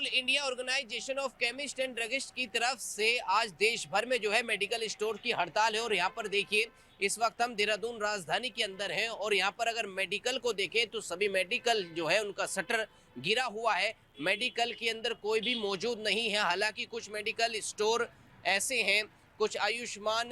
All India organization of chemist and druggist की तरफ से आज देश भर में जो है मेडिकल स्टोर की हड़ताल है। और यहाँ पर देखिए इस वक्त हम देहरादून राजधानी के अंदर हैं और यहाँ पर अगर मेडिकल को देखें तो सभी मेडिकल जो है उनका शटर गिरा हुआ है। मेडिकल के अंदर कोई भी मौजूद नहीं है। हालांकि कुछ मेडिकल स्टोर ऐसे हैं, कुछ आयुष्मान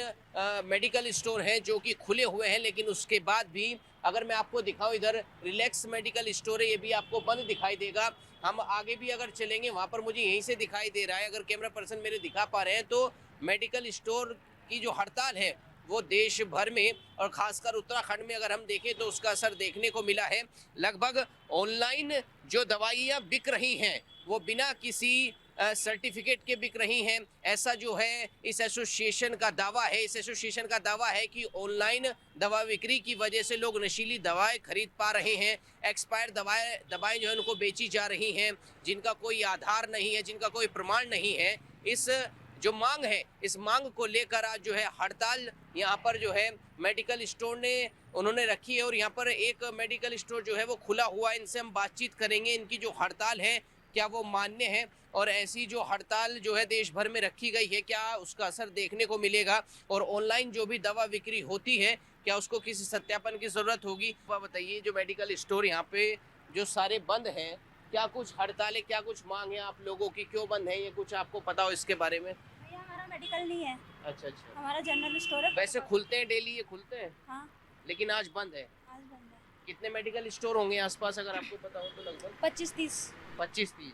मेडिकल स्टोर हैं जो कि खुले हुए हैं, लेकिन उसके बाद भी अगर मैं आपको दिखाऊं, इधर रिलैक्स मेडिकल स्टोर है, ये भी आपको बंद दिखाई देगा। हम आगे भी अगर चलेंगे वहाँ पर मुझे यहीं से दिखाई दे रहा है, अगर कैमरा पर्सन मेरे दिखा पा रहे हैं तो मेडिकल स्टोर की जो हड़ताल है वो देश भर में और खासकर उत्तराखंड में अगर हम देखें तो उसका असर देखने को मिला है। लगभग ऑनलाइन जो दवाइयाँ बिक रही हैं वो बिना किसी सर्टिफिकेट के बिक रही हैं, ऐसा जो है इस एसोसिएशन का दावा है। इस एसोसिएशन का दावा है कि ऑनलाइन दवा बिक्री की वजह से लोग नशीली दवाएं खरीद पा रहे हैं। एक्सपायर दवाएं जो है उनको बेची जा रही हैं जिनका कोई आधार नहीं है, जिनका कोई प्रमाण नहीं है। इस जो मांग है, इस मांग को लेकर आज जो है हड़ताल यहाँ पर जो है मेडिकल स्टोर ने उन्होंने रखी है। और यहाँ पर एक मेडिकल स्टोर जो है वो खुला हुआ है, इनसे हम बातचीत करेंगे। इनकी जो हड़ताल है क्या वो मान्य है, और ऐसी जो हड़ताल जो है देश भर में रखी गई है क्या उसका असर देखने को मिलेगा, और ऑनलाइन जो भी दवा बिक्री होती है क्या उसको किसी सत्यापन की जरूरत होगी। बताइए, जो मेडिकल स्टोर यहाँ पे जो सारे बंद हैं, क्या कुछ हड़ताल है, क्या कुछ मांग है आप लोगों की, क्यों बंद है, ये कुछ आपको पता हो इसके बारे में? हमारा मेडिकल नहीं है। अच्छा अच्छा, हमारा जनरल स्टोर है। वैसे खुलते हैं डेली, ये खुलते हैं? हाँ, लेकिन आज बंद है। आज बंद है। कितने मेडिकल स्टोर होंगे आसपास अगर आपको पता हो तो? लगभग 25-30। 25-30।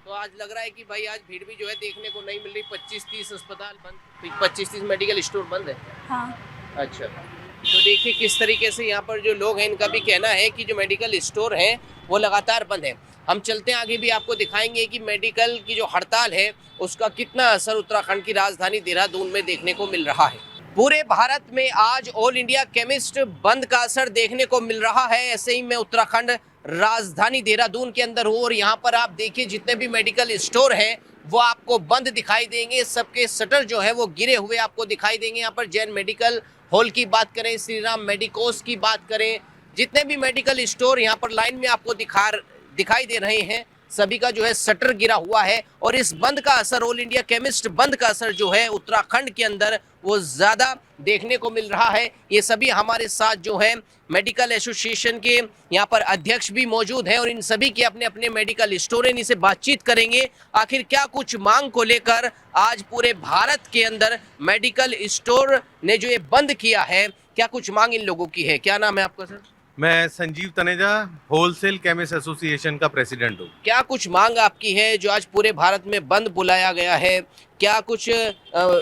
तो आज लग रहा है कि भाई आज भीड़ भी जो है देखने को नहीं मिल रही। 25-30 अस्पताल बंद, 25-30 मेडिकल स्टोर बंद है। हाँ। अच्छा, तो देखिए किस तरीके से यहाँ पर जो लोग हैं इनका भी कहना है कि जो मेडिकल स्टोर हैं वो लगातार बंद है। हम चलते हैं आगे, भी आपको दिखाएंगे कि मेडिकल की जो हड़ताल है उसका कितना असर उत्तराखंड की राजधानी देहरादून में देखने को मिल रहा है। पूरे भारत में आज ऑल इंडिया केमिस्ट बंद का असर देखने को मिल रहा है। ऐसे ही मैं उत्तराखंड राजधानी देहरादून के अंदर हूँ और यहाँ पर आप देखिए जितने भी मेडिकल स्टोर हैं वो आपको बंद दिखाई देंगे। सबके शटर जो है वो गिरे हुए आपको दिखाई देंगे। यहाँ पर जैन मेडिकल हॉल की बात करें, श्री राम मेडिकोस की बात करें, जितने भी मेडिकल स्टोर यहाँ पर लाइन में आपको दिखाई दे रहे हैं, सभी का जो है शटर गिरा हुआ है। और इस बंद का असर, ऑल इंडिया केमिस्ट बंद का असर जो है उत्तराखंड के अंदर वो ज्यादा देखने को मिल रहा है। ये सभी हमारे साथ जो है मेडिकल एसोसिएशन के यहाँ पर अध्यक्ष भी मौजूद हैं और इन सभी के अपने अपने मेडिकल स्टोर हैं, इनसे बातचीत करेंगे आखिर क्या कुछ मांग को लेकर आज पूरे भारत के अंदर मेडिकल स्टोर ने जो ये बंद किया है, क्या कुछ मांग इन लोगों की है। क्या नाम है आपका सर? मैं Sanjeev Taneja, wholesale chemist association का प्रेसिडेंट हूँ। क्या कुछ मांग आपकी है जो आज पूरे भारत में बंद बुलाया गया है? क्या कुछ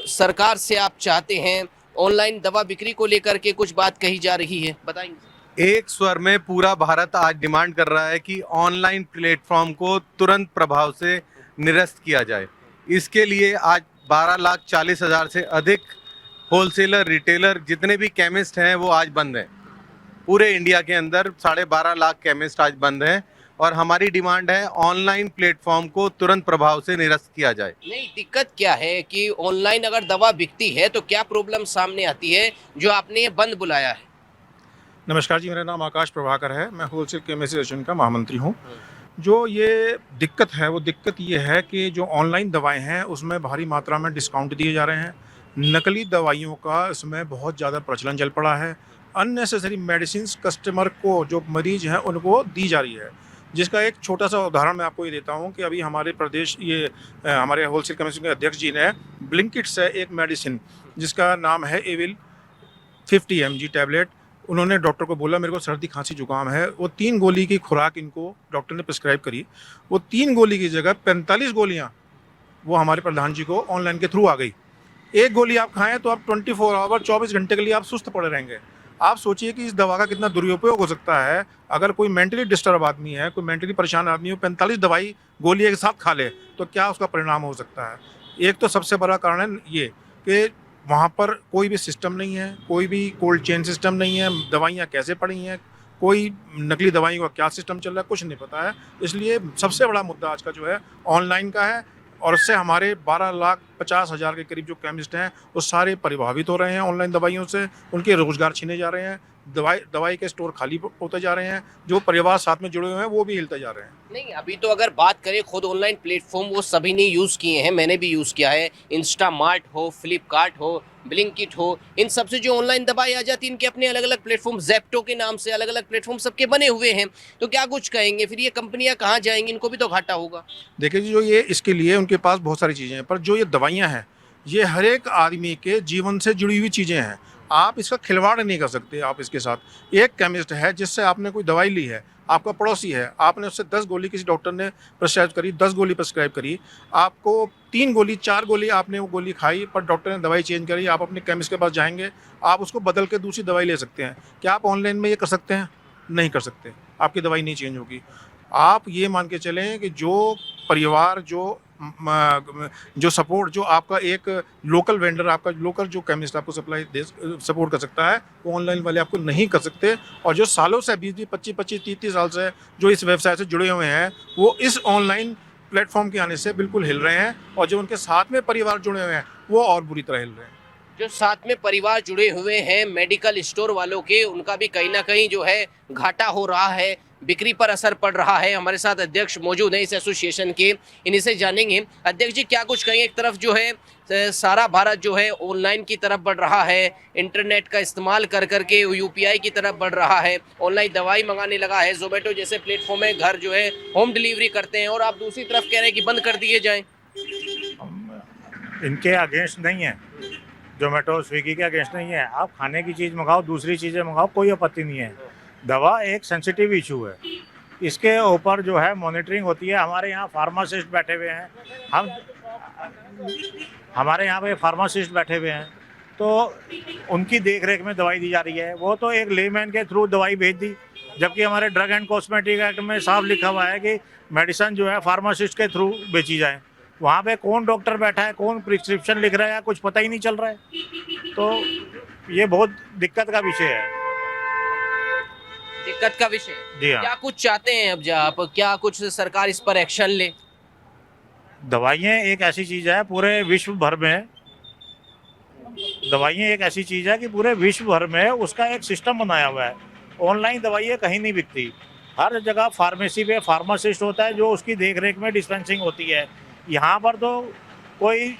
सरकार से आप चाहते हैं? ऑनलाइन दवा बिक्री को लेकर के कुछ बात कही जा रही है, बताएंगे? एक स्वर में पूरा भारत आज डिमांड कर रहा है कि ऑनलाइन प्लेटफॉर्म को तुरंत प्रभाव से निरस्त किया जाए। इसके लिए आज 12,40,000 से अधिक होलसेलर, रिटेलर, जितने भी केमिस्ट हैं वो आज बंद हैं। पूरे इंडिया के अंदर 12.5 लाख केमिस्ट आज बंद हैं और हमारी डिमांड है ऑनलाइन प्लेटफॉर्म को तुरंत प्रभाव से निरस्त किया जाए। नहीं, दिक्कत क्या है कि ऑनलाइन अगर दवा बिकती है तो क्या प्रॉब्लम सामने आती है जो आपने ये बंद बुलाया है? नमस्कार जी, मेरा नाम आकाश प्रभाकर है। मैं होलसेल केमिस्ट एसोसिएशन का महामंत्री हूँ। जो ये दिक्कत है वो दिक्कत ये है कि जो ऑनलाइन दवाएं हैं उसमें भारी मात्रा में डिस्काउंट दिए जा रहे हैं। नकली दवाइयों का इसमें बहुत ज़्यादा प्रचलन चल पड़ा है। अननेसेसरी मेडिसिन कस्टमर को, जो मरीज हैं, उनको दी जा रही है। जिसका एक छोटा सा उदाहरण मैं आपको ये देता हूँ कि अभी हमारे प्रदेश हमारे होलसेल केमिस्ट के अध्यक्ष जी ने ब्लिंकिट से एक मेडिसिन जिसका नाम है एविल 50 mg टैबलेट, उन्होंने डॉक्टर को बोला मेरे को सर्दी खांसी जुकाम है, वो 3 गोली की खुराक इनको डॉक्टर ने प्रिस्क्राइब करी। वो 3 गोली की जगह 45 गोलियाँ वो हमारे प्रधान जी को ऑनलाइन के थ्रू आ गई। एक गोली आप खाएं तो आप 24 आवर 24 घंटे के लिए आप सुस्त पड़े रहेंगे। आप सोचिए कि इस दवा का कितना दुरुपयोग हो सकता है। अगर कोई मेंटली डिस्टर्ब आदमी है, कोई मेंटली परेशान आदमी हो, 45 दवाई गोली एक साथ खा ले तो क्या उसका परिणाम हो सकता है। एक तो सबसे बड़ा कारण है ये कि वहाँ पर कोई भी सिस्टम नहीं है, कोई भी कोल्ड चेन सिस्टम नहीं है, दवाइयाँ कैसे पड़ी हैं, कोई नकली दवाइयों का क्या सिस्टम चल रहा है, कुछ नहीं पता है। इसलिए सबसे बड़ा मुद्दा आज का जो है ऑनलाइन का है और उससे हमारे 12,50,000 के करीब जो केमिस्ट हैं वो सारे प्रभावित हो रहे हैं। ऑनलाइन दवाइयों से उनके रोजगार छीने जा रहे हैं। दवाई के स्टोर खाली होते जा रहे हैं, जो परिवार साथ में जुड़े हुए हैं वो भी हिलते जा रहे हैं। नहीं, अभी तो अगर बात करें खुद ऑनलाइन प्लेटफॉर्म वो सभी ने यूज़ किए हैं, मैंने भी यूज़ किया है। इंस्टामार्ट हो, फ्लिपकार्ट हो, ब्लिंकिट हो, इन सब से जो ऑनलाइन दवाई आ जाती है, इनके अपने अलग अलग प्लेटफॉर्म, जेप्टो के नाम से अलग अलग प्लेटफॉर्म सबके बने हुए हैं। तो क्या कुछ कहेंगे फिर, ये कंपनियां कहाँ जाएंगी? इनको भी तो घाटा होगा। देखिए जी, जो ये इसके लिए उनके पास बहुत सारी चीज़ें हैं, पर जो ये दवाइयाँ हैं ये हर एक आदमी के जीवन से जुड़ी हुई चीज़ें हैं। आप इसका खिलवाड़ नहीं कर सकते। आप इसके साथ एक केमिस्ट है जिससे आपने कोई दवाई ली है, आपका पड़ोसी है, आपने उससे 10 गोली किसी डॉक्टर ने प्रिस्क्राइब करी, 10 गोली प्रिस्क्राइब करी, आपको 3 गोली 4 गोली आपने वो गोली खाई, पर डॉक्टर ने दवाई चेंज करी, आप अपने केमिस्ट के पास जाएंगे, आप उसको बदल के दूसरी दवाई ले सकते हैं। क्या आप ऑनलाइन में ये कर सकते हैं? नहीं कर सकते। आपकी दवाई नहीं चेंज होगी। आप ये मान के चलें कि जो परिवार, जो सपोर्ट जो आपका एक लोकल वेंडर, आपका लोकल जो केमिस्ट आपको सपोर्ट कर सकता है, वो ऑनलाइन वाले आपको नहीं कर सकते। और जो सालों से 20-20, 25-25, 30-30 साल से जो इस व्यवसाय से जुड़े हुए हैं, वो इस ऑनलाइन प्लेटफॉर्म के आने से बिल्कुल हिल रहे हैं। और जो उनके साथ में परिवार जुड़े हुए हैं वो और बुरी तरह हिल रहे हैं। जो साथ में परिवार जुड़े हुए हैं मेडिकल स्टोर वालों के, उनका भी कहीं ना कहीं जो है घाटा हो रहा है, बिक्री पर असर पड़ रहा है। हमारे साथ अध्यक्ष मौजूद हैं इस एसोसिएशन के, इन्हीं से जानेंगे। अध्यक्ष जी, क्या कुछ कहेंगे? एक तरफ जो है सारा भारत जो है ऑनलाइन की तरफ बढ़ रहा है, इंटरनेट का इस्तेमाल कर करके यूपीआई की तरफ बढ़ रहा है, ऑनलाइन दवाई मंगाने लगा है, जोमेटो जैसे प्लेटफॉर्म है, घर जो है होम डिलीवरी करते हैं, और आप दूसरी तरफ कह रहे हैं कि बंद कर दिए जाएं। इनके अगेंस्ट नहीं है, जोमेटो स्विगी के अगेंस्ट नहीं है। आप खाने की चीज़ मंगाओ, दूसरी चीज़ें मंगाओ, कोई आपत्ति नहीं है। दवा एक सेंसिटिव इशू है, इसके ऊपर जो है मॉनिटरिंग होती है। हमारे यहाँ फार्मासिस्ट बैठे हुए हैं, हमारे यहाँ पे फार्मासिस्ट बैठे हुए हैं, तो उनकी देख रेख में दवाई दी जा रही है। वो तो एक लेमैन के थ्रू दवाई भेज दी, जबकि हमारे ड्रग एंड कॉस्मेटिक एक्ट में साफ लिखा हुआ है कि मेडिसिन जो है फार्मासिस्ट के थ्रू बेची जाए। वहाँ पे कौन डॉक्टर बैठा है, कौन प्रिस्क्रिप्शन लिख रहा है, कुछ पता ही नहीं चल रहा है। तो ये बहुत दिक्कत का विषय है। दिक्कत का विषय। जी हाँ। क्या कुछ चाहते हैं अब आप, क्या कुछ सरकार इस पर एक्शन ले? दवाइयाँ एक ऐसी चीज़ है पूरे विश्व भर में, दवाइयाँ एक ऐसी चीज़ है कि पूरे विश्व भर में उसका एक सिस्टम बनाया हुआ है। ऑनलाइन दवाइयाँ कहीं नहीं बिकती। हर जगह फार्मेसी पे फार्मासिस्ट होता है जो उसकी देख रेख में डिस्पेंसिंग होती है। यहाँ पर तो कोई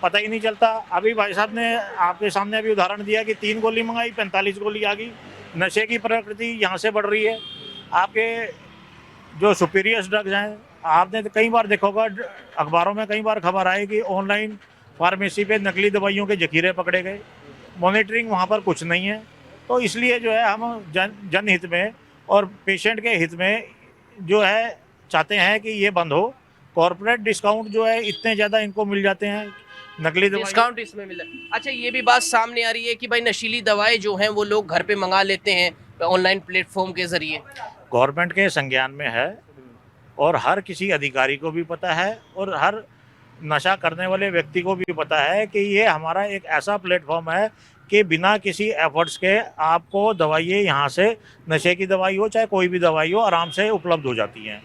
पता ही नहीं चलता। अभी भाई साहब ने आपके सामने अभी उदाहरण दिया कि 3 गोली मंगाई, 45 गोली आ गई। नशे की प्रकृति यहाँ से बढ़ रही है। आपके जो सुपीरियर्स ड्रग्स हैं, आपने तो कई बार देखा होगा, अखबारों में कई बार खबर आई कि ऑनलाइन फार्मेसी पे नकली दवाइयों के जखीरे पकड़े गए। मॉनिटरिंग वहाँ पर कुछ नहीं है। तो इसलिए जो है हम जनहित में और पेशेंट के हित में जो है चाहते हैं कि ये बंद हो। कॉर्पोरेट डिस्काउंट जो है इतने ज़्यादा इनको मिल जाते हैं, नकली दवाई डिस्काउंट इसमें मिला। अच्छा, ये भी बात सामने आ रही है कि भाई नशीली दवाएं जो हैं वो लोग घर पे मंगा लेते हैं ऑनलाइन प्लेटफॉर्म के जरिए। गवर्नमेंट के संज्ञान में है और हर किसी अधिकारी को भी पता है और हर नशा करने वाले व्यक्ति को भी पता है कि ये हमारा एक ऐसा प्लेटफॉर्म है कि बिना किसी एफर्ट्स के आपको दवाइयाँ यहाँ से, नशे की दवाई हो चाहे कोई भी दवाई हो, आराम से उपलब्ध हो जाती हैं।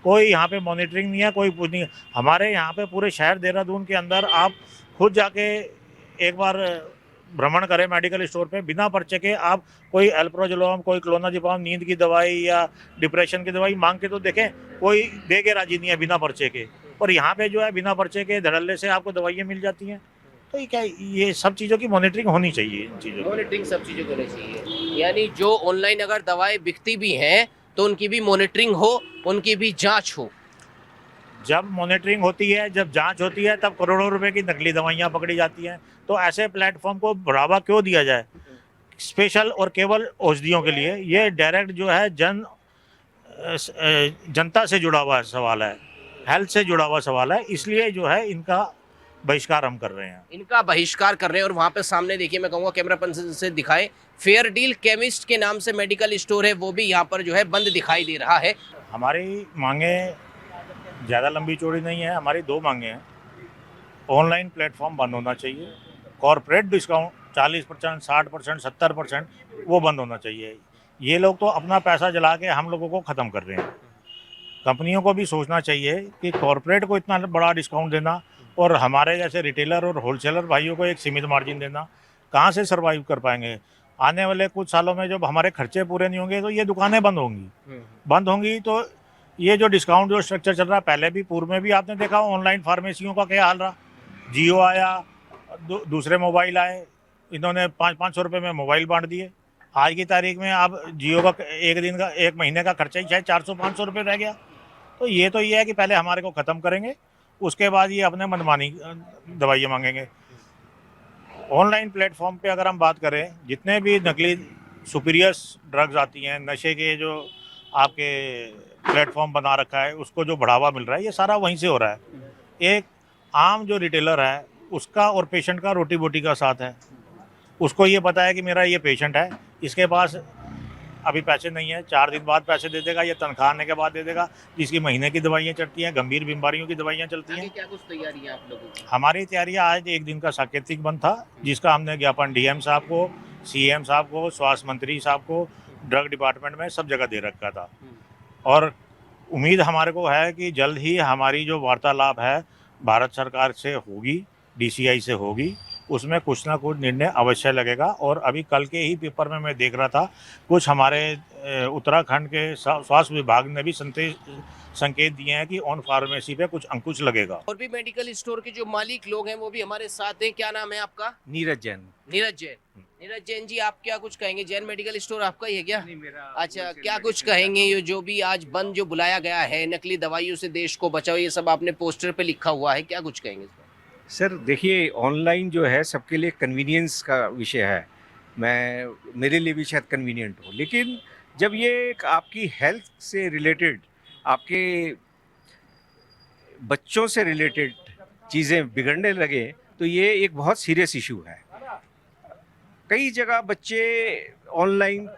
कोई यहाँ पे मॉनिटरिंग नहीं है, कोई कुछ नहीं। हमारे यहाँ पे पूरे शहर देहरादून के अंदर आप खुद जाके एक बार भ्रमण करें मेडिकल स्टोर पे, बिना पर्चे के आप कोई एल्प्रोजोलम, कोई क्लोनाजिपाम, नींद की दवाई या डिप्रेशन की दवाई मांग के तो देखें, कोई दे के राजी नहीं है बिना पर्चे के। और यहाँ पे जो है बिना पर्चे के धड़ल्ले से आपको दवाइयाँ मिल जाती हैं। तो ये क्या, ये सब चीज़ों की मॉनिटरिंग होनी चाहिए। इन चीज़ों मॉनिटरिंग सब चीज़ों की होनी चाहिए, यानी जो ऑनलाइन अगर दवाएं बिकती भी हैं तो उनकी भी मॉनिटरिंग हो, उनकी भी जांच हो। जब मॉनिटरिंग होती है, जब जांच होती है, तब करोड़ों रुपए की नकली दवाइयाँ पकड़ी जाती हैं। तो ऐसे प्लेटफॉर्म को बढ़ावा क्यों दिया जाए स्पेशल और केवल औषधियों के लिए? ये डायरेक्ट जो है जनता से जुड़ा हुआ सवाल है, हेल्थ से जुड़ा हुआ सवाल है। इसलिए जो है इनका बहिष्कार हम कर रहे हैं। इनका बहिष्कार कर रहे हैं। और वहाँ पे सामने देखिए, मैं कहूँगा कैमरा पर्सन से दिखाएं, फेयर डील केमिस्ट के नाम से मेडिकल स्टोर है, वो भी यहाँ पर जो है बंद दिखाई दे रहा है। हमारी मांगे ज़्यादा लंबी चौड़ी नहीं है। हमारी 2 मांगे हैं। ऑनलाइन प्लेटफॉर्म बंद होना चाहिए, कॉर्पोरेट डिस्काउंट 40%, 60%, 70% वो बंद होना चाहिए। ये लोग तो अपना पैसा जला के हम लोगों को ख़त्म कर रहे हैं। कंपनियों को भी सोचना चाहिए कि कॉर्पोरेट को इतना बड़ा डिस्काउंट देना और हमारे जैसे रिटेलर और होलसेलर भाइयों को एक सीमित मार्जिन देना, कहाँ से सर्वाइव कर पाएंगे? आने वाले कुछ सालों में जब हमारे खर्चे पूरे नहीं होंगे तो ये दुकानें बंद होंगी। बंद होंगी तो ये जो डिस्काउंट जो स्ट्रक्चर चल रहा है, पहले भी पूर्व में भी आपने देखा ऑनलाइन फार्मेसियों का क्या हाल रहा। जियो आया, दूसरे मोबाइल आए, इन्होंने 500 रुपये में मोबाइल बांट दिए। आज की तारीख में अब जियो का एक महीने का खर्चा ही शायद 400-500 रुपये रह गया। तो ये है कि पहले हमारे को ख़त्म करेंगे, उसके बाद ये अपने मनमानी दवाइयाँ मांगेंगे। ऑनलाइन प्लेटफॉर्म पे अगर हम बात करें, जितने भी नकली सुपीरियर्स ड्रग्स आती हैं, नशे के जो आपके प्लेटफॉर्म बना रखा है, उसको जो बढ़ावा मिल रहा है, ये सारा वहीं से हो रहा है। एक आम जो रिटेलर है उसका और पेशेंट का रोटी बोटी का साथ है। उसको ये पता है कि मेरा ये पेशेंट है, इसके पास अभी पैसे नहीं है, 4 दिन बाद पैसे दे देगा या तनख्वाह आने के बाद दे देगा। जिसकी महीने की दवाइयाँ चलती हैं, गंभीर बीमारियों की दवाइयाँ चलती हैं। क्या कुछ तैयारी है आप लोगों की? हमारी तैयारियाँ, आज एक दिन का साकेतिक बंद था जिसका हमने ज्ञापन डीएम साहब को, सीएम साहब को, स्वास्थ्य मंत्री साहब को, ड्रग डिपार्टमेंट में सब जगह दे रखा था। और उम्मीद हमारे को है कि जल्द ही हमारी जो वार्तालाप है भारत सरकार से होगी, डीसीआई से होगी, उसमें कुछ ना कुछ निर्णय अवश्य लगेगा। और अभी कल के ही पेपर में मैं देख रहा था, कुछ हमारे उत्तराखंड के स्वास्थ्य विभाग ने भी संकेत दिए हैं कि ऑन फार्मेसी पे कुछ अंकुश लगेगा। और भी मेडिकल स्टोर के जो मालिक लोग हैं वो भी हमारे साथ हैं। क्या नाम है आपका? नीरज जैन। नीरज जैन। नीरज जैन जी, आप क्या कुछ कहेंगे? जैन मेडिकल स्टोर आपका ही है क्या? नहीं, मेरा अच्छा, क्या कुछ कहेंगे? ये जो भी आज बंद जो बुलाया गया है, नकली दवाइयों से देश को बचाओ, ये सब आपने पोस्टर पे लिखा हुआ है, क्या कुछ कहेंगे? सर देखिए, ऑनलाइन जो है सबके लिए कन्वीनियंस का विषय है। मेरे लिए भी शायद कन्वीनियंट हो, लेकिन जब ये आपकी हेल्थ से रिलेटेड, आपके बच्चों से रिलेटेड चीज़ें बिगड़ने लगे तो ये एक बहुत सीरियस इशू है। कई जगह बच्चे ऑनलाइन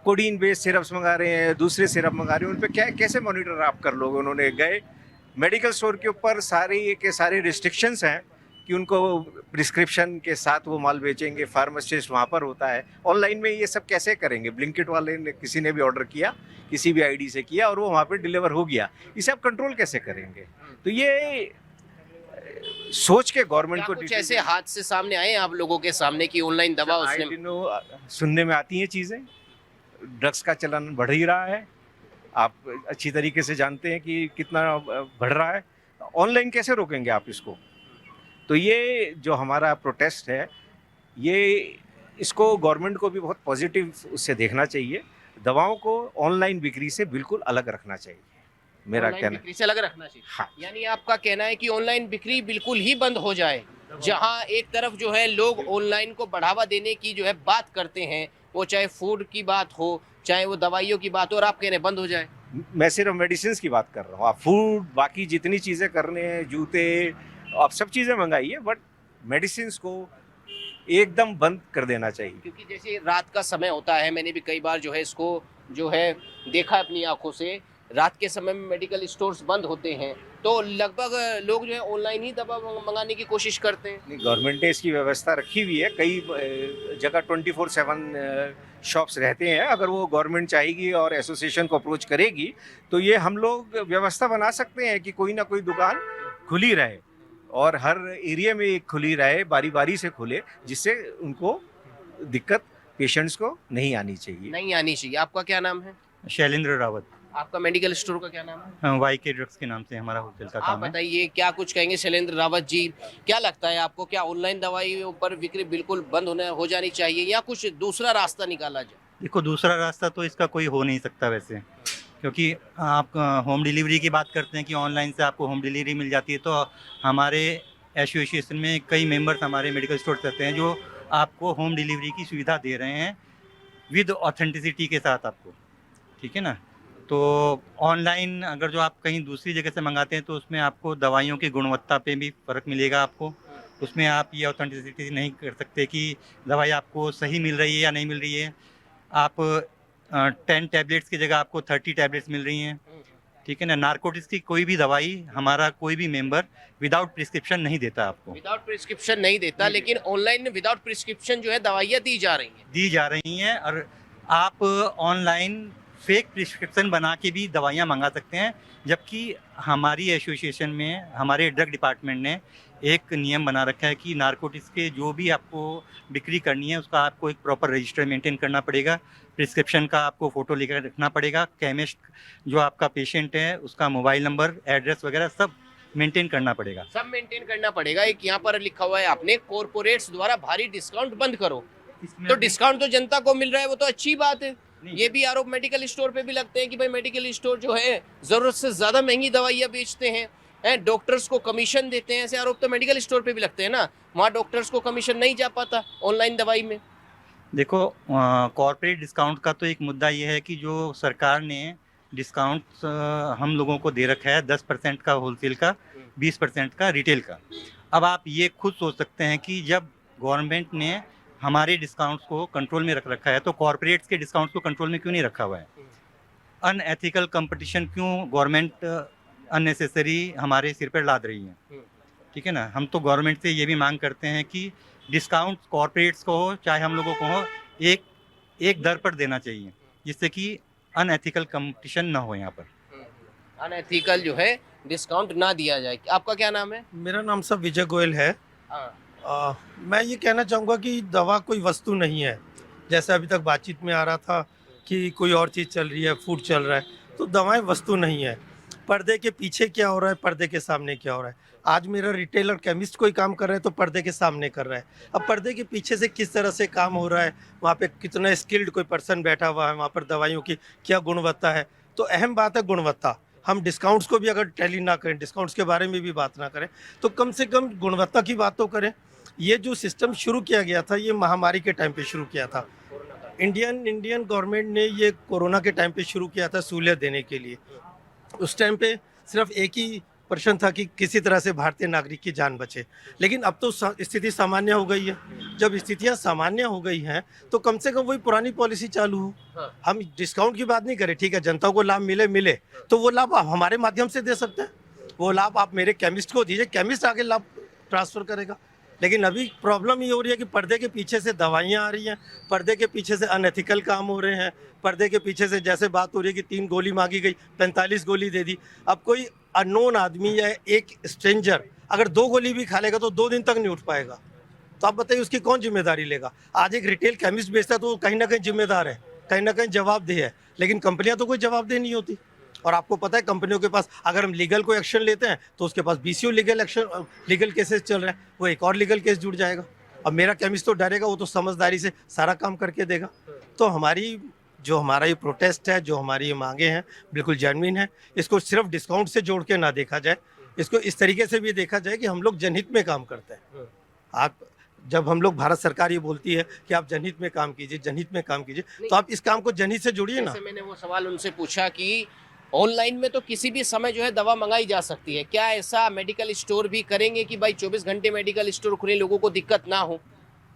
कोडीन बेस्ड सिरप्स मंगा रहे हैं, दूसरे सिरप मंगा रहे हैं, उन पर कैसे मॉनिटर आप कर लोगे? उन्होंने गए मेडिकल स्टोर के ऊपर सारे रिस्ट्रिक्शंस हैं कि उनको प्रिस्क्रिप्शन के साथ वो माल बेचेंगे, फार्मासिस्ट वहाँ पर होता है। ऑनलाइन में ये सब कैसे करेंगे? ब्लिंकिट वाले ने, किसी ने भी ऑर्डर किया, किसी भी आईडी से किया और वो वहाँ पे डिलीवर हो गया, इसे आप कंट्रोल कैसे करेंगे? तो ये सोच के गवर्नमेंट को कुछ ऐसे हादसे सामने आए आप लोगों के सामने कि ऑनलाइन दवा उसने सुनने में आती हैं चीज़ें। ड्रग्स का चलन बढ़ ही रहा है, आप अच्छी तरीके से जानते हैं कि कितना बढ़ रहा है। ऑनलाइन कैसे रोकेंगे आप इसको? तो ये जो हमारा प्रोटेस्ट है, ये इसको गवर्नमेंट को भी बहुत पॉजिटिव उससे देखना चाहिए। दवाओं को ऑनलाइन बिक्री से बिल्कुल अलग रखना चाहिए, मेरा कहना। बिक्री से अलग रखना चाहिए। हाँ। यानी आपका कहना है कि ऑनलाइन बिक्री बिल्कुल ही बंद हो जाए। जहां एक तरफ जो है लोग ऑनलाइन को बढ़ावा देने की जो है बात करते हैं, वो चाहे फूड की बात हो, चाहे वो दवाइयों की बात हो, और आप कह रहे हैं बंद हो जाए। मैं सिर्फ मेडिसिन की बात कर रहा हूँ। आप फूड, बाकी जितनी चीज़ें करने हैं, जूते, आप सब चीज़ें मंगाइए, बट मेडिसिन को एकदम बंद कर देना चाहिए। क्योंकि जैसे रात का समय होता है, मैंने भी कई बार जो है इसको जो है देखा अपनी आंखों से, रात के समय में मेडिकल स्टोर्स बंद होते हैं तो लगभग लोग जो है ऑनलाइन ही दवा मंगाने की कोशिश करते हैं। गवर्नमेंट ने इसकी व्यवस्था रखी हुई है, कई जगह 24/7 शॉप्स रहते हैं। अगर वो गवर्नमेंट चाहेगी और एसोसिएशन को अप्रोच करेगी तो ये हम लोग व्यवस्था बना सकते हैं कि कोई ना कोई दुकान खुली रहे और हर एरिया में एक खुली रहे, बारी बारी से खुले, जिससे उनको दिक्कत पेशेंट्स को नहीं आनी चाहिए। आपका क्या नाम है? शैलेंद्र रावत। आपका मेडिकल स्टोर का क्या नाम है? वाईके ड्रग्स के नाम से हमारा होटल का आप काम है। बताइए, क्या कुछ कहेंगे शैलेंद्र रावत जी? क्या लगता है आपको, क्या ऑनलाइन दवाइयों पर बिक्री बिल्कुल बंद हो जानी चाहिए या कुछ दूसरा रास्ता निकाला जाए? देखो, दूसरा रास्ता तो इसका कोई हो नहीं सकता वैसे, क्योंकि आप होम डिलीवरी की बात करते हैं कि ऑनलाइन से आपको होम डिलीवरी मिल जाती है। तो हमारे एसोसिएशन में कई मेंबर्स हमारे मेडिकल स्टोर करते हैं जो आपको होम डिलीवरी की सुविधा दे रहे हैं विद ऑथेंटिसिटी के साथ आपको, ठीक है ना। तो ऑनलाइन अगर जो आप कहीं दूसरी जगह से मंगाते हैं तो उसमें आपको दवाइयों की गुणवत्ता पे भी फ़र्क मिलेगा आपको। उसमें आप ये ऑथेंटिसिटी नहीं कर सकते कि दवाई आपको सही मिल रही है या नहीं मिल रही है। आप 10 टैबलेट्स की जगह आपको 30 टैबलेट्स मिल रही हैं, ठीक है ना। नारकोटिक्स की कोई भी दवाई हमारा कोई भी मेंबर विदाउट प्रिस्क्रिप्शन नहीं देता आपको। विदाउट प्रिस्क्रिप्शन नहीं देता, लेकिन ऑनलाइन में विदाउट प्रिस्क्रिप्शन जो है दवाइयाँ दी जा रही हैं। और आप ऑनलाइन फेक प्रिस्क्रिप्शन बना के भी दवाइयाँ मंगा सकते हैं। जबकि हमारी एसोसिएशन में, हमारे ड्रग डिपार्टमेंट ने एक नियम बना रखा है कि नारकोटिक्स के जो भी आपको बिक्री करनी है उसका आपको एक प्रॉपर रजिस्टर मेंटेन करना पड़ेगा, प्रिस्क्रिप्शन का आपको फ़ोटो लेकर रखना पड़ेगा, केमिस्ट जो आपका पेशेंट है उसका मोबाइल नंबर, एड्रेस वगैरह सब मेंटेन करना पड़ेगा। सब मेंटेन करना पड़ेगा। एक यहाँ पर लिखा हुआ है आपने, कॉर्पोरेट्स द्वारा भारी डिस्काउंट बंद करो। तो डिस्काउंट तो जनता को मिल रहा है, वो तो अच्छी बात है। ये भी आरोप मेडिकल स्टोर पे भी लगते हैं कि भाई मेडिकल स्टोर जो है जरूरत से ज्यादा महंगी दवाइयाँ बेचते हैं, डॉक्टर्स को कमीशन देते हैं। ऐसे आरोप तो मेडिकल स्टोर पे भी लगते हैं ना, वहाँ डॉक्टर्स को कमीशन नहीं जा पाता ऑनलाइन दवाई में। देखो, कॉर्पोरेट डिस्काउंट का तो एक मुद्दा ये है कि जो सरकार ने डिस्काउंट हम लोगों को दे रखा है 10% का होलसेल का, 20% का रिटेल का। अब आप ये खुद सोच सकते हैं कि जब गवर्नमेंट ने हमारे डिस्काउंट्स को कंट्रोल में रख रखा है तो कॉर्पोरेट्स के डिस्काउंट्स को कंट्रोल में क्यों नहीं रखा हुआ है? अनएथिकल कंपटीशन क्यों गवर्नमेंट अननेसेसरी हमारे सिर पर लाद रही है? ठीक है ना, हम तो गवर्नमेंट से ये भी मांग करते हैं कि डिस्काउंट कॉर्पोरेट्स को हो चाहे हम लोगों को हो, एक दर पर देना चाहिए जिससे कि अनएथिकल कंपटीशन ना हो। यहाँ पर अनएथिकल जो है डिस्काउंट ना दिया जाए। आपका क्या नाम है? मेरा नाम सब विजय गोयल है। हाँ। मैं ये कहना चाहूँगा कि दवा कोई वस्तु नहीं है। जैसे अभी तक बातचीत में आ रहा था कि कोई और चीज़ चल रही है, फूड चल रहा है, तो दवाएं वस्तु नहीं है। पर्दे के पीछे क्या हो रहा है, पर्दे के सामने क्या हो रहा है। आज मेरा रिटेलर केमिस्ट कोई काम कर रहा है तो पर्दे के सामने कर रहा है। अब पर्दे के पीछे से किस तरह से काम हो रहा है, वहाँ पे कितना स्किल्ड कोई पर्सन बैठा हुआ है, वहाँ पर दवाइयों की क्या गुणवत्ता है। तो अहम बात है गुणवत्ता। हम डिस्काउंट्स को भी अगर टैली ना करें, डिस्काउंट्स के बारे में भी बात ना करें, तो कम से कम गुणवत्ता की बात तो करें। ये जो सिस्टम शुरू किया गया था, ये महामारी के टाइम पे शुरू किया था। इंडियन गवर्नमेंट ने ये कोरोना के टाइम पे शुरू किया था सहूलियत देने के लिए। उस टाइम पे सिर्फ एक ही प्रश्न था कि किसी तरह से भारतीय नागरिक की जान बचे। लेकिन अब तो स्थिति सामान्य हो गई है। जब स्थितियां सामान्य हो गई हैं तो कम से कम वही पुरानी पॉलिसी चालू हो। हम डिस्काउंट की बात नहीं करें, ठीक है, जनता को लाभ मिले तो वो लाभ आप हमारे माध्यम से दे सकते हैं। वो लाभ आप मेरे केमिस्ट को दीजिए, केमिस्ट आगे लाभ ट्रांसफ़र करेगा। लेकिन अभी प्रॉब्लम ये हो रही है कि पर्दे के पीछे से दवाइयाँ आ रही हैं, पर्दे के पीछे से अनएथिकल काम हो रहे हैं, पर्दे के पीछे से जैसे बात हो रही है कि 3 गोली मांगी गई, 45 गोली दे दी। अब कोई अननोन आदमी या एक स्ट्रेंजर अगर 2 गोली भी खा लेगा तो 2 दिन तक नहीं उठ पाएगा। तो आप बताइए उसकी कौन जिम्मेदारी लेगा? आज एक रिटेल केमिस्ट बेचता है तो वो कहीं ना कहीं जिम्मेदार है, कहीं ना कहीं जवाबदेह है। लेकिन कंपनियां तो कोई जवाबदेह नहीं होती। और आपको पता है कंपनियों के पास अगर हम लीगल कोई एक्शन लेते हैं तो उसके पास BCO लीगल केसेस चल रहे हैं, वो एक और लीगल केस जुड़ जाएगा। अब मेरा केमिस्ट तो डरेगा, वो तो समझदारी से सारा काम करके देगा। तो हमारा ये प्रोटेस्ट है, जो हमारी ये मांगे हैं, बिल्कुल जेन्युइन है। इसको सिर्फ डिस्काउंट से जोड़ के ना देखा जाए, इसको इस तरीके से भी देखा जाए कि हम लोग जनहित में काम करते हैं। जब हम लोग, भारत सरकार ये बोलती है कि आप जनहित में काम कीजिए, जनहित में काम कीजिए, तो आप इस काम को जनहित से जोड़िए ना। मैंने वो सवाल उनसे पूछा कि ऑनलाइन में तो किसी भी समय जो है दवा मंगाई जा सकती है, क्या ऐसा मेडिकल स्टोर भी करेंगे कि भाई 24 घंटे मेडिकल स्टोर खुले, लोगों को दिक्कत ना हो?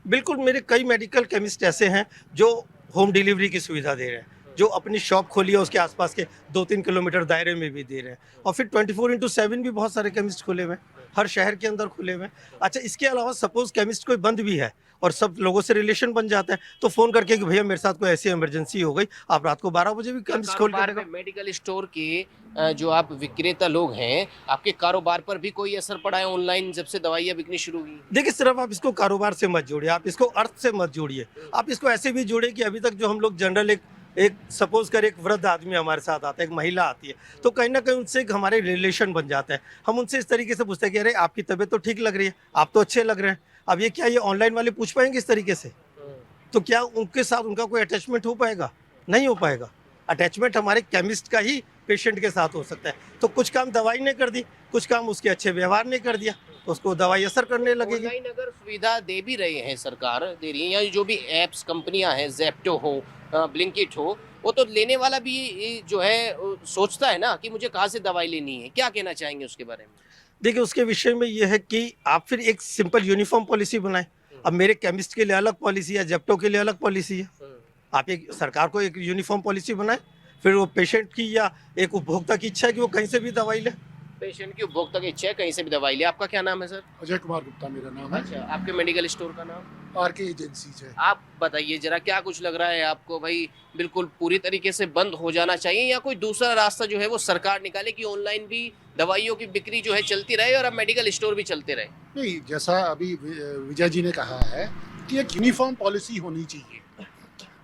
बिल्कुल, मेरे कई मेडिकल केमिस्ट ऐसे हैं जो होम डिलीवरी की सुविधा दे रहे हैं, जो अपनी शॉप खोली है उसके आसपास के 2-3 किलोमीटर दायरे में भी दे रहे हैं। और फिर 24/7 भी बहुत सारे केमिस्ट खुले हुए हैं, हर शहर के अंदर खुले हुए हैं। अच्छा, इसके अलावा सपोज केमिस्ट कोई बंद भी है और सब लोगों से रिलेशन बन जाता है तो फ़ोन करके कि भैया मेरे साथ कोई ऐसी इमरजेंसी हो गई, आप रात को 12 बजे भी केमिस्ट खोल कर। मेडिकल स्टोर के जो आप विक्रेता लोग हैं, आपके कारोबार पर भी कोई असर पड़ा है ऑनलाइन जब से दवाइयाँ बिकनी शुरू हुई? देखिए, सिर्फ आप इसको कारोबार से मत जोड़िए, आप इसको अर्थ से मत जोड़िए। आप इसको ऐसे भी जोड़िए कि अभी तक जो हम लोग जनरल एक सपोज कर एक वृद्ध आदमी हमारे साथ आता है, एक महिला आती है, तो कहीं ना कहीं उनसे एक हमारे रिलेशन बन जाता है। हम उनसे इस तरीके से पूछते हैं कि अरे आपकी तबीयत तो ठीक लग रही है, आप तो अच्छे लग रहे हैं। अब ये क्या ये ऑनलाइन वाले पूछ पाएंगे इस तरीके से? तो क्या उनके साथ उनका कोई अटैचमेंट हो पाएगा? नहीं हो पाएगा। अटैचमेंट हमारे केमिस्ट का ही पेशेंट के साथ हो सकता है। तो कुछ काम दवाई ने कर दी, कुछ काम उसके अच्छे व्यवहार ने कर दिया, तो उसको दवाई असर करने लगेगी। ऑनलाइन अगर सुविधा दे भी रहे हैं, सरकार दे रही है, या जो भी एप्स कंपनियां हैं, जेप्टो हो, ब्लिंकिट हो, वो तो लेने वाला भी जो है सोचता है ना कि मुझे कहाँ से दवाई लेनी है। क्या कहना चाहेंगे उसके बारे में? देखिए, उसके विषय में ये है कि आप फिर एक सिंपल यूनिफॉर्म पॉलिसी बनाएं। अब मेरे केमिस्ट के लिए अलग पॉलिसी है, जेप्टो के लिए अलग पॉलिसी है। आप एक सरकार को एक यूनिफॉर्म पॉलिसी बनाएं, फिर वो पेशेंट की या एक उपभोक्ता की इच्छा है कि वो कहीं से भी दवाई ले। पेशेंट की उपभोक्ता की इच्छा है कहीं से भी दवाई ले। आपका क्या नाम है सर? अजय कुमार गुप्ता मेरा नाम है। अच्छा, आपके मेडिकल स्टोर का नाम? आर के एजेंसीज है। आप बताइए जरा, क्या कुछ लग रहा है आपको भाई, बिल्कुल पूरी तरीके से बंद हो जाना चाहिए या कोई दूसरा रास्ता जो है वो सरकार निकाले कि ऑनलाइन भी दवाइयों की बिक्री जो है चलती रहे और अब मेडिकल स्टोर भी चलते रहे? नहीं, जैसा अभी विजय जी ने कहा है कि एक यूनिफॉर्म पॉलिसी होनी चाहिए।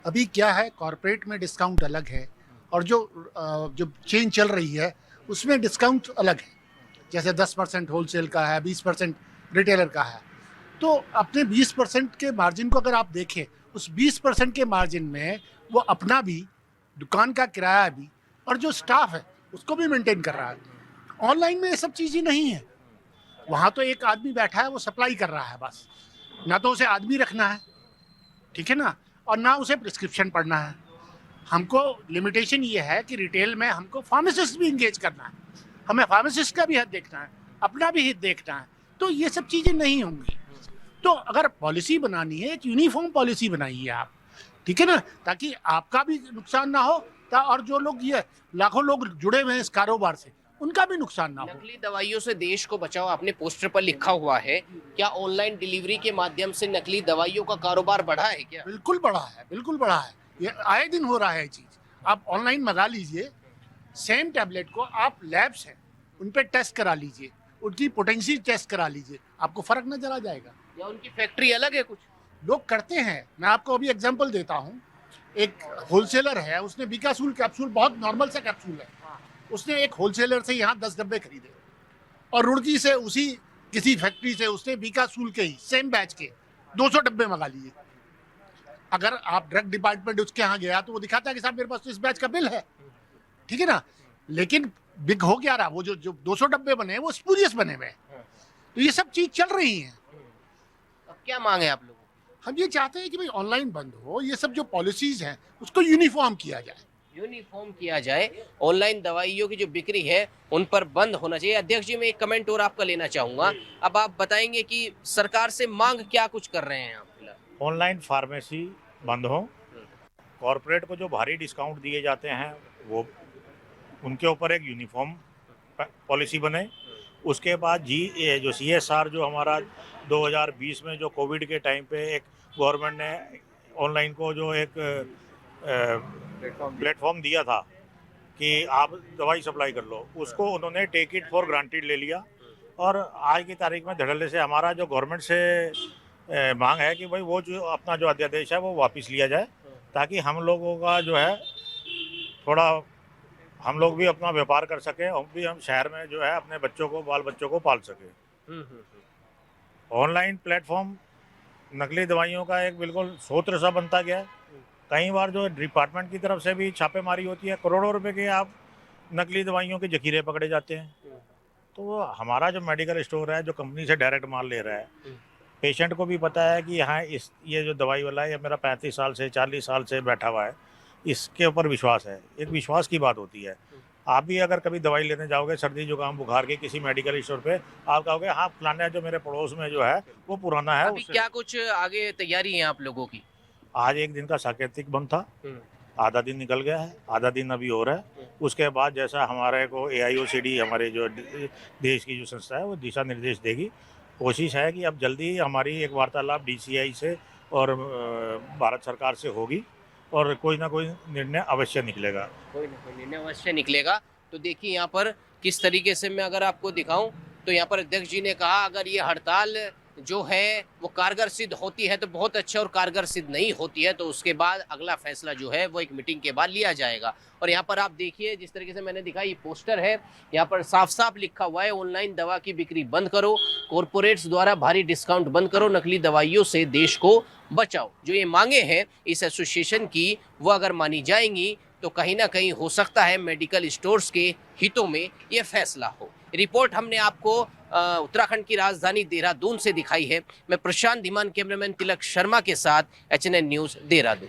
अभी क्या है, कॉरपोरेट में डिस्काउंट अलग है और जो चेन चल रही है उसमें डिस्काउंट अलग है। जैसे 10% होलसेल का है, 20% रिटेलर का है। तो अपने 20% के मार्जिन को अगर आप देखें, उस 20% के मार्जिन में वो अपना भी, दुकान का किराया भी और जो स्टाफ है उसको भी मेंटेन कर रहा है। ऑनलाइन में ये सब चीज़ें नहीं है। वहाँ तो एक आदमी बैठा है, वो सप्लाई कर रहा है बस, ना तो उसे आदमी रखना है, ठीक है ना, और ना उसे प्रिस्क्रिप्शन पढ़ना है। हमको लिमिटेशन ये है कि रिटेल में हमको फार्मासिस्ट भी इंगेज करना है, हमें फार्मासिस्ट का भी हित देखना है, अपना भी हित देखना है। तो ये सब चीज़ें नहीं होंगी। तो अगर पॉलिसी बनानी है, एक यूनिफॉर्म पॉलिसी बनाइए आप, ठीक है ना, ताकि आपका भी नुकसान ना हो और जो लोग, ये लाखों लोग जुड़े हुए हैं इस कारोबार से, उनका भी नुकसान ना हो। नकली दवाइयों से देश को बचाओ आपने पोस्टर पर लिखा हुआ है, क्या ऑनलाइन डिलीवरी के माध्यम से नकली दवाइयों का कारोबार बढ़ा है क्या? बिल्कुल बढ़ा है, बिल्कुल बढ़ा है। ये आए दिन हो रहा है चीज़। आप ऑनलाइन मंगा लीजिए, सेम टैबलेट को आप लैब्स हैं उन पर टेस्ट करा लीजिए, उनकी पोटेंसी टेस्ट करा लीजिए, आपको फर्क नजर आ जाएगा। या उनकी फैक्ट्री अलग है? कुछ लोग करते हैं। मैं आपको अभी एग्जांपल देता हूँ। एक होलसेलर है, उसने बीकासूल कैप्सूल, बहुत नॉर्मल सा कैप्सूल है, उसने एक होलसेलर से यहाँ 10 डब्बे खरीदे और रुड़की से उसी किसी फैक्ट्री से उसने बीकासूल के ही सेम बैच के 200 डब्बे मंगा लिए। अगर आप ड्रग डिपार्टमेंट उसके यहाँ गया तो वो दिखाता है कि साहब मेरे पास तो इस बैच का बिल है, ठीक है ना, लेकिन बिग हो क्या रहा, वो जो 200 डब्बे बने वो स्पूरियस बने हुए। तो ये सब चीज चल रही है। अब क्या मांगे आप लोगों? हम ये चाहते हैं कि भाई ऑनलाइन बंद हो, ये सब जो पॉलिसीज हैं उसको यूनिफॉर्म किया जाए, यूनिफॉर्म किया जाए। ऑनलाइन दवाइयों की जो बिक्री है उन पर बंद होना चाहिए। अध्यक्ष जी, मैं एक कमेंट और आपका लेना चाहूंगा। अब आप बताएंगे कि सरकार से मांग क्या कुछ कर रहे हैं आप? ऑनलाइन फार्मेसी बंद हो, कॉरपोरेट को जो भारी डिस्काउंट दिए जाते हैं वो उनके ऊपर एक यूनिफॉर्म पॉलिसी बने। उसके बाद जो CSR जो हमारा 2020 में जो कोविड के टाइम पे एक गवर्नमेंट ने ऑनलाइन को जो एक प्लेटफॉर्म दिया था कि आप दवाई सप्लाई कर लो, उसको उन्होंने टेक इट फॉर ग्रांटेड ले लिया। और आज की तारीख में धड़ल्ले से हमारा जो गवर्नमेंट से मांग है कि भाई वो जो अपना जो अध्यादेश है वो वापस लिया जाए, ताकि हम लोगों का जो है थोड़ा, हम लोग भी अपना व्यापार कर सकें, हम शहर में जो है अपने बच्चों को, बाल बच्चों को पाल सकें। ऑनलाइन प्लेटफॉर्म नकली दवाइयों का एक बिल्कुल सोत्र सा बनता गया है। कई बार जो डिपार्टमेंट की तरफ से भी छापेमारी होती है, करोड़ों रुपए के आप नकली दवाइयों के जखीरे पकड़े जाते हैं। तो हमारा जो मेडिकल स्टोर है, जो कंपनी से डायरेक्ट माल ले रहा है, पेशेंट को भी पता है कि यहाँ ये जो दवाई वाला है, ये मेरा 35 साल से 40 साल से बैठा हुआ है, इसके ऊपर विश्वास है। एक विश्वास की बात होती है। आप भी अगर कभी दवाई लेने जाओगे सर्दी जुकाम बुखार के किसी मेडिकल स्टोर पे, आप कहोगे हाँ फलाना जो मेरे पड़ोस में जो है वो पुराना है। अभी क्या कुछ आगे तैयारी है आप लोगों की? आज एक दिन का साकेतिक बंद था, आधा दिन निकल गया है, आधा दिन अभी हो रहा है। उसके बाद जैसा हमारे को AIOCD हमारे जो देश की जो संस्था है वो दिशा निर्देश देगी। कोशिश है कि अब जल्दी हमारी एक वार्तालाप DCI से और भारत सरकार से होगी और कोई ना कोई निर्णय अवश्य निकलेगा। कोई ना कोई निर्णय अवश्य निकलेगा। तो देखिए यहाँ पर किस तरीके से मैं अगर आपको दिखाऊं तो यहाँ पर अध्यक्ष जी ने कहा अगर ये हड़ताल जो है वो कारगर सिद्ध होती है तो बहुत अच्छा, और कारगर सिद्ध नहीं होती है तो उसके बाद अगला फैसला जो है वो एक मीटिंग के बाद लिया जाएगा। और यहाँ पर आप देखिए जिस तरीके से मैंने दिखा, ये पोस्टर है, यहाँ पर साफ साफ लिखा हुआ है ऑनलाइन दवा की बिक्री बंद करो, कॉरपोरेट्स द्वारा भारी डिस्काउंट बंद करो, नकली दवाइयों से देश को बचाओ। जो ये मांगे हैं इस एसोसिएशन की, वो अगर मानी जाएंगी तो कहीं ना कहीं हो सकता है मेडिकल स्टोर्स के हितों में ये फैसला हो। रिपोर्ट हमने आपको उत्तराखंड की राजधानी देहरादून से दिखाई है। मैं प्रशांत धीमान, कैमरामैन तिलक शर्मा के साथ HNN न्यूज़ देहरादून।